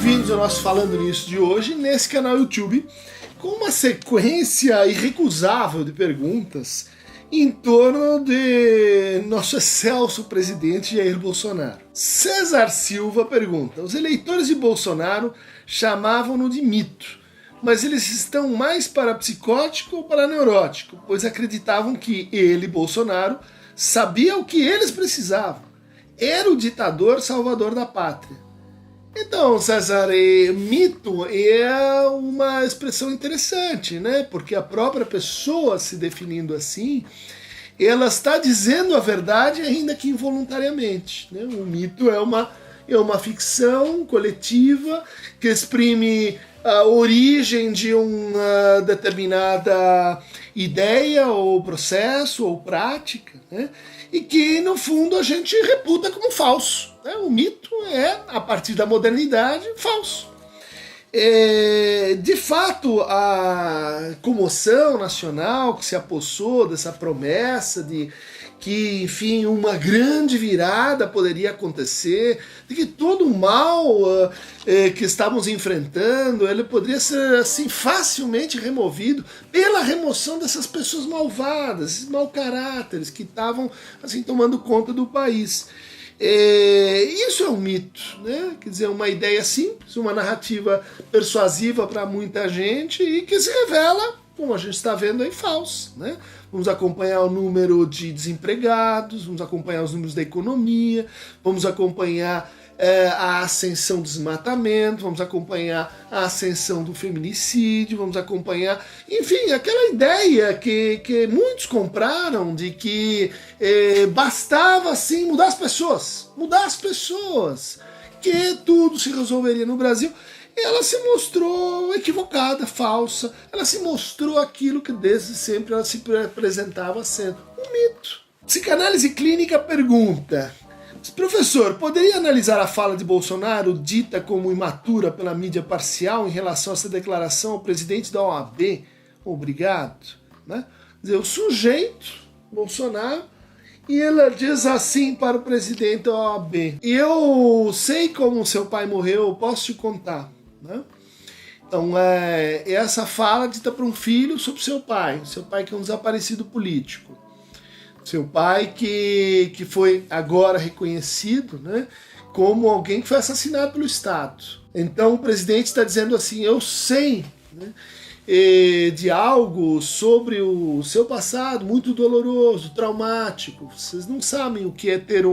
bem-vindos ao nosso Falando Nisso de hoje, nesse canal YouTube, com uma sequência irrecusável de perguntas em torno de nosso excelso presidente Jair Bolsonaro. César Silva pergunta: os eleitores de Bolsonaro chamavam-no de mito, mas eles estão mais para psicótico ou para neurótico, pois acreditavam que ele, Bolsonaro, sabia o que eles precisavam. Era o ditador salvador da pátria. Então, César, mito é uma expressão interessante, né? Porque a própria pessoa se definindo assim, ela está dizendo a verdade ainda que involuntariamente, né? O mito é uma ficção coletiva que exprime a origem de uma determinada ideia ou processo ou prática, né? E que, no fundo, a gente reputa como falso. Né? O mito é, a partir da modernidade, falso. De fato, a comoção nacional que se apossou dessa promessa de que, enfim, uma grande virada poderia acontecer, de que todo o mal que estamos enfrentando, ele poderia ser assim facilmente removido pela remoção dessas pessoas malvadas, esses mau caráteres que estavam assim tomando conta do país. Isso é um mito, né? Quer dizer, uma ideia simples, uma narrativa persuasiva para muita gente e que se revela, como a gente está vendo aí, falso, né? Vamos acompanhar o número de desempregados, vamos acompanhar os números da economia, vamos acompanhar a ascensão do desmatamento, vamos acompanhar a ascensão do feminicídio, vamos acompanhar, enfim, aquela ideia que muitos compraram de que bastava assim mudar as pessoas, que tudo se resolveria no Brasil. Ela se mostrou equivocada, falsa, ela se mostrou aquilo que desde sempre ela se apresentava sendo um mito. Psicanálise Clínica pergunta: professor, poderia analisar a fala de Bolsonaro dita como imatura pela mídia parcial em relação a essa declaração ao presidente da OAB? Obrigado. Né? Quer dizer, o sujeito, Bolsonaro, e ela diz assim para o presidente da OAB: eu sei como seu pai morreu, eu posso te contar. Né? Então, essa fala dita para um filho sobre seu pai que é um desaparecido político. Seu pai que foi agora reconhecido, né, como alguém que foi assassinado pelo Estado. Então o presidente está dizendo assim: eu sei, né, de algo sobre o seu passado muito doloroso, traumático. Vocês não sabem o que é ter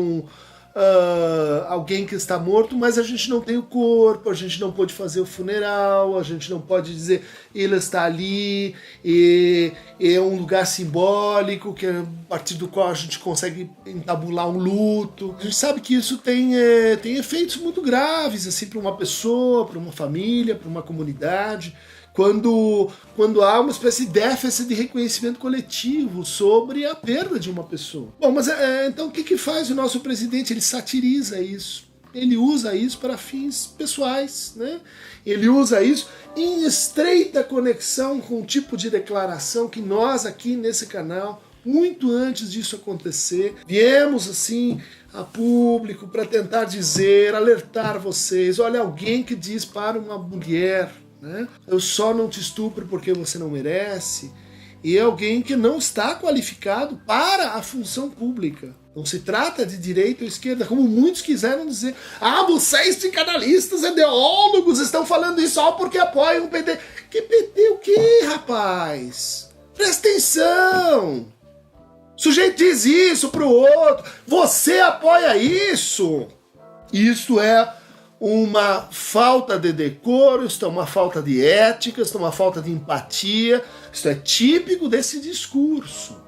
alguém que está morto, mas a gente não tem o corpo, a gente não pode fazer o funeral, a gente não pode dizer ele está ali, e é um lugar simbólico que a partir do qual a gente consegue entabular um luto. A gente sabe que isso tem efeitos muito graves assim, para uma pessoa, para uma família, para uma comunidade, quando há uma espécie de déficit de reconhecimento coletivo sobre a perda de uma pessoa. Bom, mas então o que faz o nosso presidente? Ele satiriza isso. Ele usa isso para fins pessoais, né? Ele usa isso em estreita conexão com o tipo de declaração que nós aqui nesse canal, muito antes disso acontecer, viemos assim a público para tentar dizer, alertar vocês: olha, alguém que diz para uma mulher, né, eu só não te estupro porque você não merece, e é alguém que não está qualificado para a função pública. Não se trata de direita ou esquerda, como muitos quiseram dizer. Vocês psicanalistas, ideólogos, estão falando isso só porque apoiam o PT. Que PT o quê, rapaz? Presta atenção! O sujeito diz isso pro outro, você apoia isso? Isso é uma falta de decoro, isso é uma falta de ética, isso é uma falta de empatia, isso é típico desse discurso.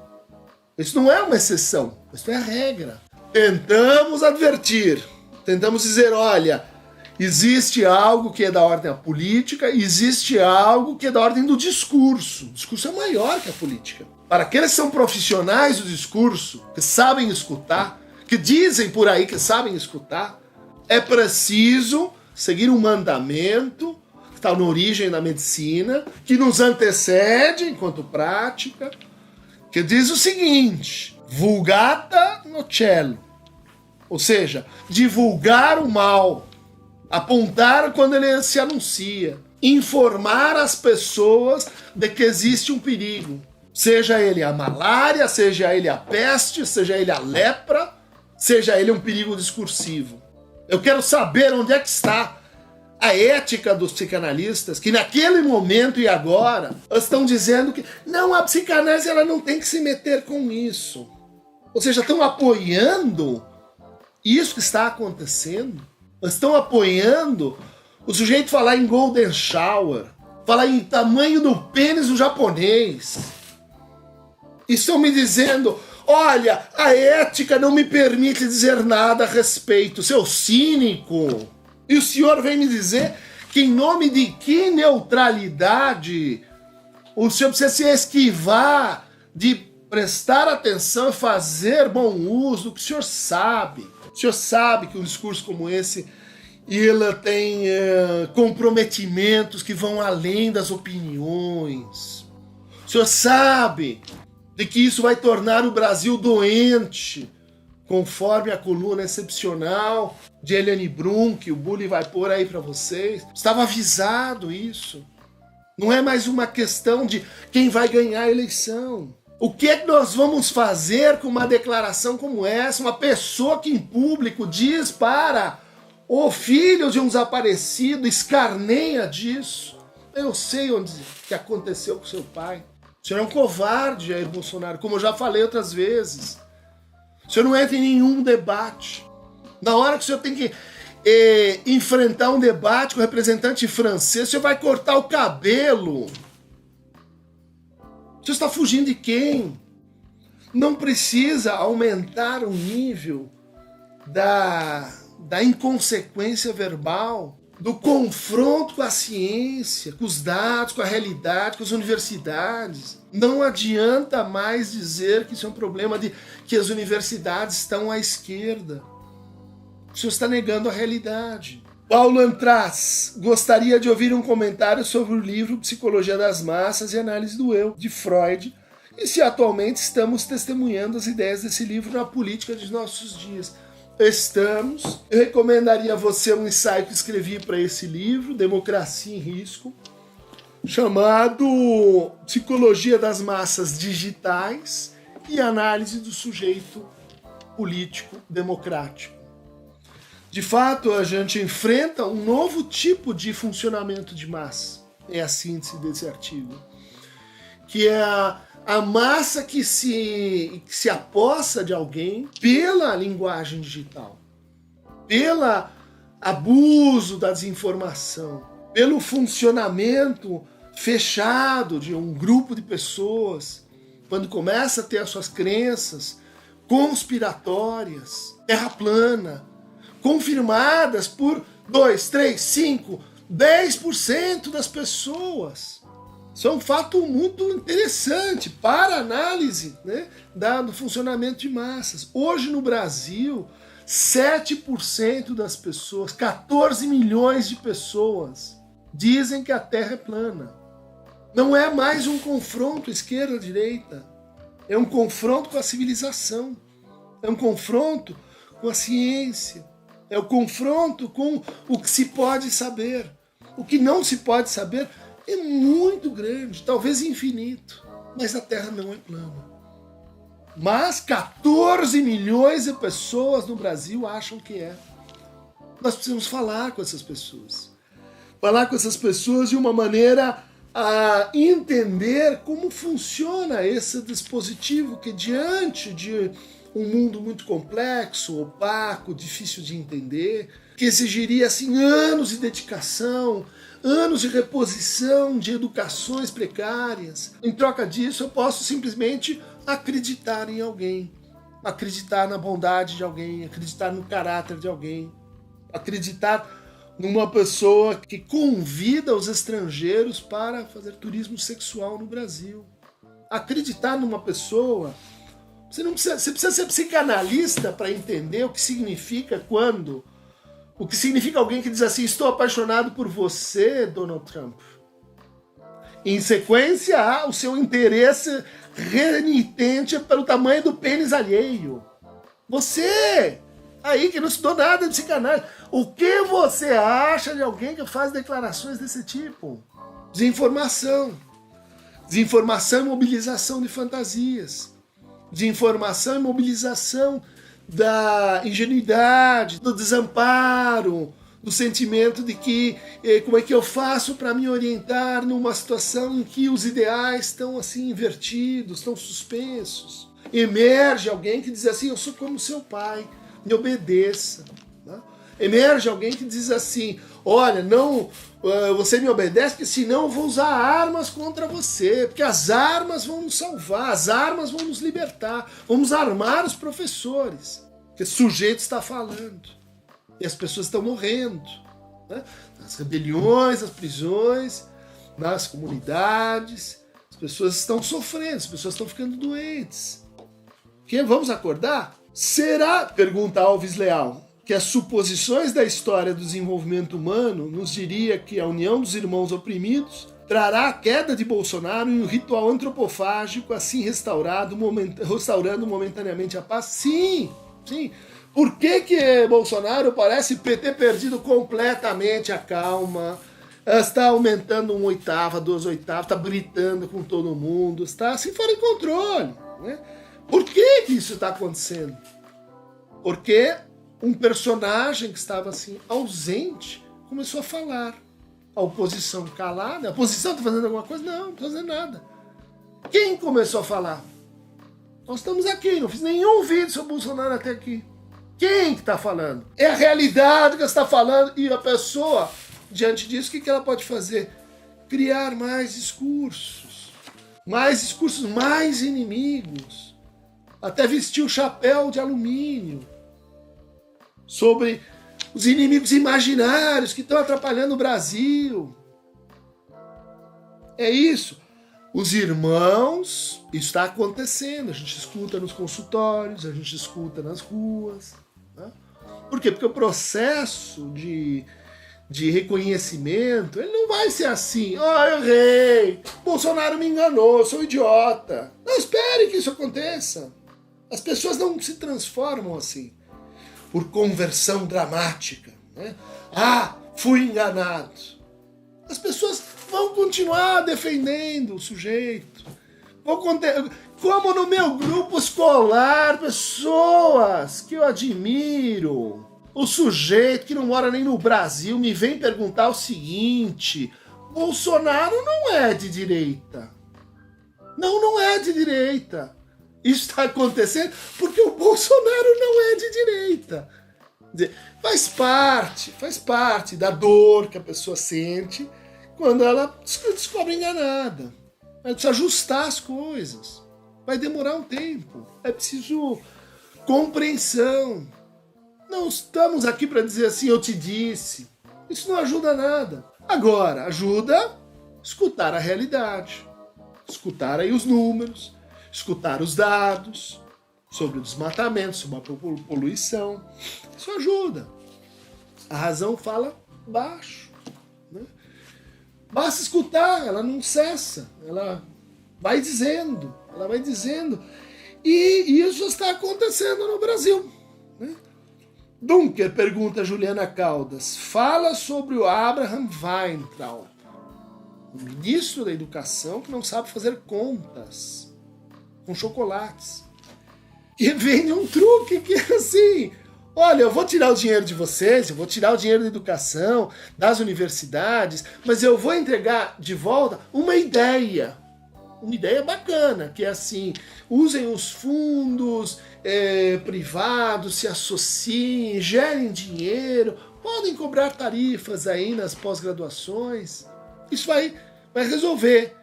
Isso não é uma exceção, isso é a regra. Tentamos advertir, tentamos dizer: olha, existe algo que é da ordem da política, existe algo que é da ordem do discurso. O discurso é maior que a política. Para aqueles que são profissionais do discurso, que sabem escutar, que dizem por aí que sabem escutar, é preciso seguir um mandamento que está na origem da medicina, que nos antecede enquanto prática, que diz o seguinte: vulgata nocelo, ou seja, divulgar o mal, Apontar quando ele se anuncia. Informar as pessoas de que existe um perigo. Seja ele a malária, seja ele a peste, seja ele a lepra, seja ele um perigo discursivo. Eu quero saber onde é que está a ética dos psicanalistas, que naquele momento e agora estão dizendo que não, a psicanálise ela não tem que se meter com isso. Ou seja, estão apoiando isso que está acontecendo. Estão apoiando o sujeito falar em golden shower, falar em tamanho do pênis do japonês. E estão me dizendo, olha, a ética não me permite dizer nada a respeito, seu cínico. E o senhor vem me dizer que em nome de que neutralidade o senhor precisa se esquivar de prestar atenção e fazer bom uso do que o senhor sabe. O senhor sabe que um discurso como esse ele tem comprometimentos que vão além das opiniões. O senhor sabe de que isso vai tornar o Brasil doente, conforme a coluna excepcional de Eliane Brum, que o Bully vai pôr aí para vocês. Estava avisado isso. Não é mais uma questão de quem vai ganhar a eleição. O que é que nós vamos fazer com uma declaração como essa? Uma pessoa que em público diz para o filho de um desaparecido, escarneia disso. Eu sei onde que aconteceu com seu pai. O senhor é um covarde, Jair Bolsonaro, como eu já falei outras vezes. O senhor não entra em nenhum debate. Na hora que o senhor tem que enfrentar um debate com o representante francês, o senhor vai cortar o cabelo. O senhor está fugindo de quem? Não precisa aumentar o nível da inconsequência verbal, do confronto com a ciência, com os dados, com a realidade, com as universidades. Não adianta mais dizer que isso é um problema de que as universidades estão à esquerda. O senhor está negando a realidade. Paulo Antraz gostaria de ouvir um comentário sobre o livro Psicologia das Massas e Análise do Eu, de Freud, e se atualmente estamos testemunhando as ideias desse livro na política de nossos dias. Estamos. Eu recomendaria a você um ensaio que escrevi para esse livro, Democracia em Risco, chamado Psicologia das Massas Digitais e Análise do Sujeito Político Democrático. De fato, a gente enfrenta um novo tipo de funcionamento de massa. É a síntese desse artigo. Que é a massa que se apossa de alguém pela linguagem digital, pelo abuso da desinformação, pelo funcionamento fechado de um grupo de pessoas, quando começa a ter as suas crenças conspiratórias, terra plana, confirmadas por 2, 3, 5, 10% das pessoas. Isso é um fato muito interessante para a análise, né, do funcionamento de massas. Hoje no Brasil, 7% das pessoas, 14 milhões de pessoas, dizem que a Terra é plana. Não é mais um confronto esquerda-direita, é um confronto com a civilização, é um confronto com a ciência, é o confronto com o que se pode saber. O que não se pode saber é muito grande, talvez infinito, mas a Terra não é plana. Mas 14 milhões de pessoas no Brasil acham que é. Nós precisamos falar com essas pessoas. Falar com essas pessoas de uma maneira a entender como funciona esse dispositivo que, diante de um mundo muito complexo, opaco, difícil de entender, que exigiria assim, anos de dedicação, anos de reposição de educações precárias. Em troca disso, eu posso simplesmente acreditar em alguém, acreditar na bondade de alguém, acreditar no caráter de alguém, acreditar numa pessoa que convida os estrangeiros para fazer turismo sexual no Brasil. Acreditar numa pessoa... Você precisa ser psicanalista para entender o que significa o que significa alguém que diz assim: estou apaixonado por você, Donald Trump. Em sequência, há o seu interesse renitente pelo tamanho do pênis alheio. Você Aí que não estudou nada de psicanálise. O que você acha de alguém que faz declarações desse tipo? Desinformação. Desinformação e mobilização de fantasias. Desinformação e mobilização da ingenuidade, do desamparo, do sentimento de que como é que eu faço para me orientar numa situação em que os ideais estão assim invertidos, estão suspensos. Emerge alguém que diz assim, eu sou como seu pai, me obedeça. Né? Emerge alguém que diz assim, olha, não, você me obedece porque senão eu vou usar armas contra você, porque as armas vão nos salvar, as armas vão nos libertar, vamos armar os professores, porque o sujeito está falando e as pessoas estão morrendo, né? Nas rebeliões, nas prisões, nas comunidades, as pessoas estão sofrendo, as pessoas estão ficando doentes. Vamos acordar? Será, pergunta Alves Leal, que as suposições da história do desenvolvimento humano nos diria que a união dos irmãos oprimidos trará a queda de Bolsonaro em um ritual antropofágico assim restaurando momentaneamente a paz? Sim, sim. Por que Bolsonaro parece ter perdido completamente a calma? Está aumentando 1/8, 2/8, está gritando com todo mundo, está assim fora de controle. Né? Por que isso está acontecendo? Porque um personagem que estava assim ausente começou a falar. A oposição calada. A oposição está fazendo alguma coisa? Não está fazendo nada. Quem começou a falar? Nós estamos aqui, não fiz nenhum vídeo sobre o Bolsonaro até aqui. Quem que está falando? É a realidade que está falando. E a pessoa, diante disso, o que ela pode fazer? Criar mais discursos, mais inimigos. Até vestir o chapéu de alumínio sobre os inimigos imaginários que estão atrapalhando o Brasil. É isso. Os irmãos, isso está acontecendo. A gente escuta nos consultórios, a gente escuta nas ruas. Né? Por quê? Porque o processo de reconhecimento, ele não vai ser assim. Eu errei, Bolsonaro me enganou, eu sou idiota. Não espere que isso aconteça. As pessoas não se transformam assim. Por conversão dramática. Né? Fui enganado. As pessoas vão continuar defendendo o sujeito. Como no meu grupo escolar, pessoas que eu admiro. O sujeito que não mora nem no Brasil me vem perguntar o seguinte: Bolsonaro não é de direita. Não é de direita. Isso está acontecendo porque o Bolsonaro não é de direita. Faz parte da dor que a pessoa sente quando ela se descobre enganada. Ela precisa ajustar as coisas. Vai demorar um tempo. É preciso compreensão. Não estamos aqui para dizer assim, eu te disse. Isso não ajuda nada. Agora, ajuda escutar a realidade. Escutar aí os números. Escutar os dados sobre o desmatamento, sobre a poluição. Isso ajuda. A razão fala baixo. Né? Basta escutar, ela não cessa. Ela vai dizendo. E isso está acontecendo no Brasil. Né? Dunker, pergunta a Juliana Caldas, fala sobre o Abraham Weintraub, o ministro da Educação que não sabe fazer contas com chocolates. E vem um truque que é assim, olha, eu vou tirar o dinheiro de vocês, eu vou tirar o dinheiro da educação, das universidades, mas eu vou entregar de volta uma ideia bacana, que é assim, usem os fundos privados, se associem, gerem dinheiro, podem cobrar tarifas aí nas pós-graduações, isso vai resolver.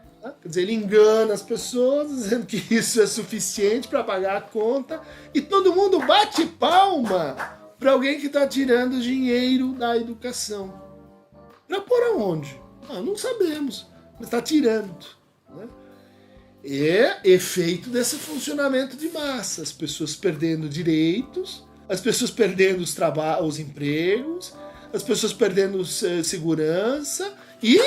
Quer dizer, ele engana as pessoas, dizendo que isso é suficiente para pagar a conta, e todo mundo bate palma para alguém que está tirando dinheiro da educação. Para pôr aonde? Não sabemos, mas está tirando. Né? É efeito desse funcionamento de massa, as pessoas perdendo direitos, as pessoas perdendo os empregos, as pessoas perdendo segurança e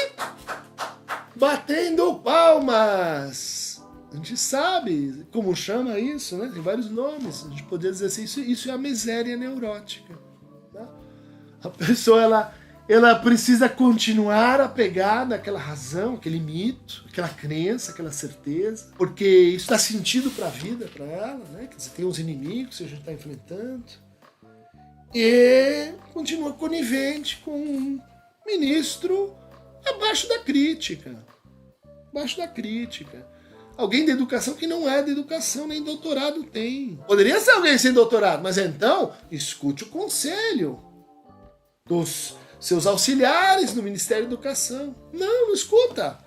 batendo palmas. A gente sabe como chama isso, né? Tem vários nomes. A gente poderia dizer assim, isso é a miséria neurótica. Né? A pessoa, ela precisa continuar apegada àquela razão, aquele mito, aquela crença, aquela certeza, porque isso dá sentido para a vida, para ela, né? Quer dizer, tem os inimigos que a gente está enfrentando. E continua conivente com um ministro abaixo da crítica. Abaixo da crítica. Alguém da educação que não é da educação, nem doutorado tem. Poderia ser alguém sem doutorado, mas então escute o conselho dos seus auxiliares no Ministério da Educação. Não escuta.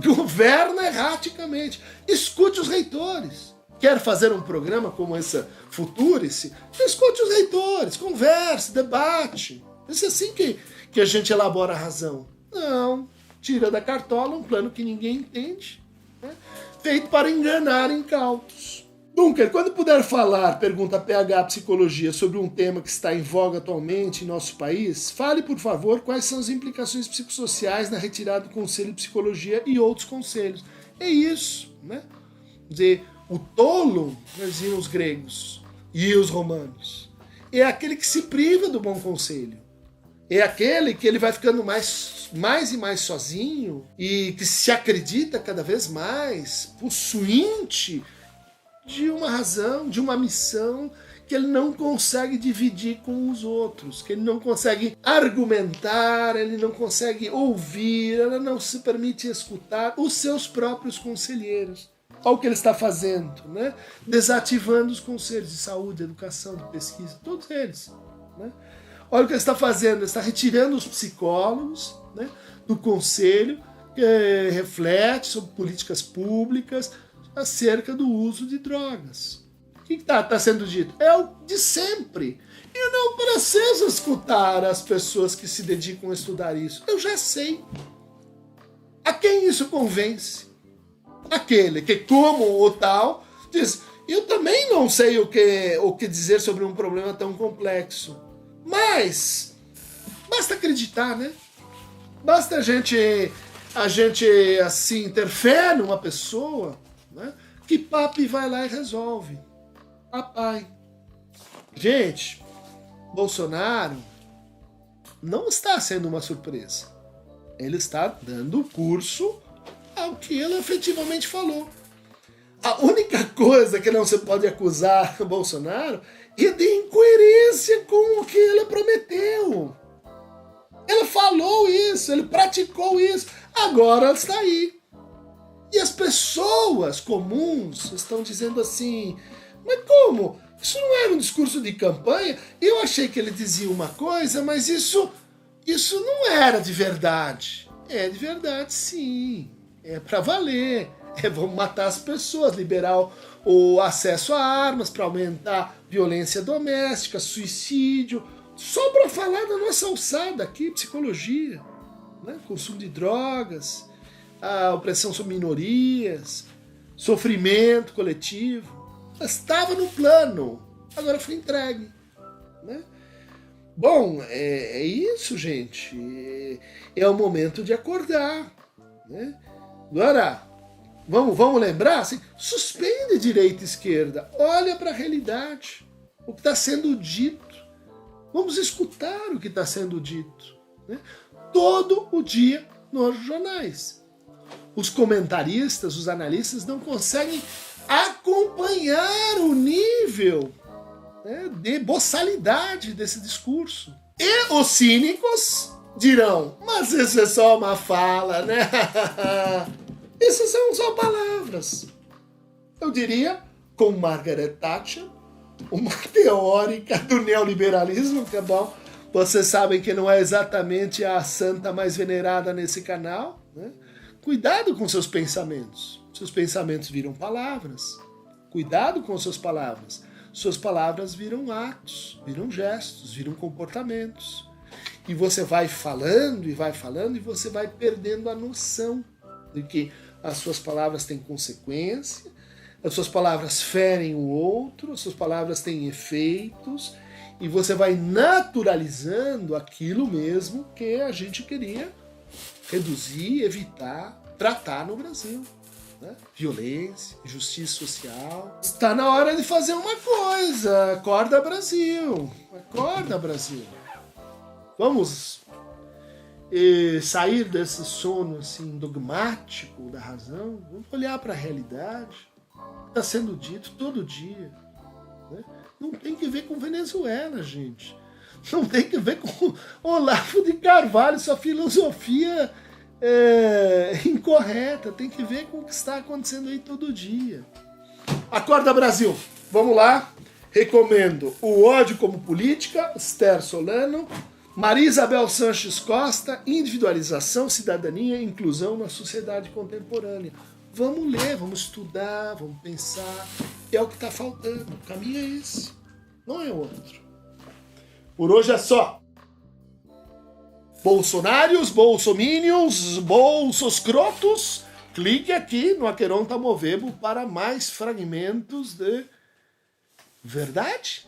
Governa erraticamente. Escute os reitores. Quer fazer um programa como essa Futurice? Escute os reitores, converse, debate. É assim que a gente elabora a razão. Não, tira da cartola um plano que ninguém entende, né? Feito para enganar incautos. Dunker, quando puder falar, pergunta a PH Psicologia, sobre um tema que está em voga atualmente em nosso país, fale, por favor, quais são as implicações psicossociais na retirada do Conselho de Psicologia e outros conselhos. É isso, né? Quer dizer, o tolo, diziam os gregos e os romanos, é aquele que se priva do bom conselho. É aquele que ele vai ficando mais e mais sozinho e que se acredita cada vez mais possuinte de uma razão, de uma missão que ele não consegue dividir com os outros, que ele não consegue argumentar, ele não consegue ouvir, ele não se permite escutar os seus próprios conselheiros. Olha o que ele está fazendo, né? Desativando os conselhos de saúde, de educação, de pesquisa, todos eles, né? Olha o que ele está fazendo, ele está retirando os psicólogos, né, do conselho que reflete sobre políticas públicas acerca do uso de drogas. O que está sendo dito? É o de sempre. Eu não preciso escutar as pessoas que se dedicam a estudar isso. Eu já sei. A quem isso convence? Aquele que, como o tal, diz, eu também não sei o que dizer sobre um problema tão complexo. Mas basta acreditar, né? Basta a gente assim ter fé numa pessoa, né? Que papi vai lá e resolve. Papai. Gente, Bolsonaro não está sendo uma surpresa. Ele está dando curso ao que ele efetivamente falou. A única coisa que não se pode acusar o Bolsonaro é de incoerência com o que ele prometeu. Ele falou isso, ele praticou isso, agora está aí. E as pessoas comuns estão dizendo assim, mas como? Isso não era um discurso de campanha? Eu achei que ele dizia uma coisa, mas isso não era de verdade. É de verdade, sim. É para valer. Vamos matar as pessoas, liberar o acesso a armas para aumentar violência doméstica, suicídio. Só para falar da nossa alçada aqui, psicologia, né? Consumo de drogas, a opressão sobre minorias, sofrimento coletivo. Estava no plano, agora foi entregue, né? Bom, é isso, gente. É o momento de acordar, né? Agora, vamos lembrar, assim, suspende direita e esquerda, olha para a realidade, o que está sendo dito. Vamos escutar o que está sendo dito, né? Todo o dia nos jornais. Os comentaristas, os analistas não conseguem acompanhar o nível, né, de boçalidade desse discurso. E os cínicos dirão, mas isso é só uma fala, né? Isso são só palavras. Eu diria, com Margaret Thatcher, uma teórica do neoliberalismo, que é bom, vocês sabem que não é exatamente a santa mais venerada nesse canal, né? Cuidado com seus pensamentos. Seus pensamentos viram palavras. Cuidado com suas palavras. Suas palavras viram atos, viram gestos, viram comportamentos. E você vai falando e você vai perdendo a noção de que as suas palavras têm consequência, as suas palavras ferem o outro, as suas palavras têm efeitos, e você vai naturalizando aquilo mesmo que a gente queria reduzir, evitar, tratar no Brasil. né? Violência, injustiça social. Está na hora de fazer uma coisa. Acorda, Brasil. Acorda, Brasil. Vamos sair desse sono assim, dogmático da razão. Vamos olhar para a realidade. Está sendo dito todo dia. Né? Não tem que ver com Venezuela, gente. Não tem que ver com Olavo de Carvalho, sua filosofia incorreta. Tem que ver com o que está acontecendo aí todo dia. Acorda, Brasil. Vamos lá. Recomendo O Ódio como Política, Esther Solano. Maria Isabel Sanches Costa, Individualização, Cidadania e Inclusão na Sociedade Contemporânea. Vamos ler, vamos estudar, vamos pensar. É o que está faltando. O caminho é esse, não é outro. Por hoje é só. Bolsonários, bolsomínios, bolsoscrotos, clique aqui no Aqueronta Movebo para mais fragmentos de verdade.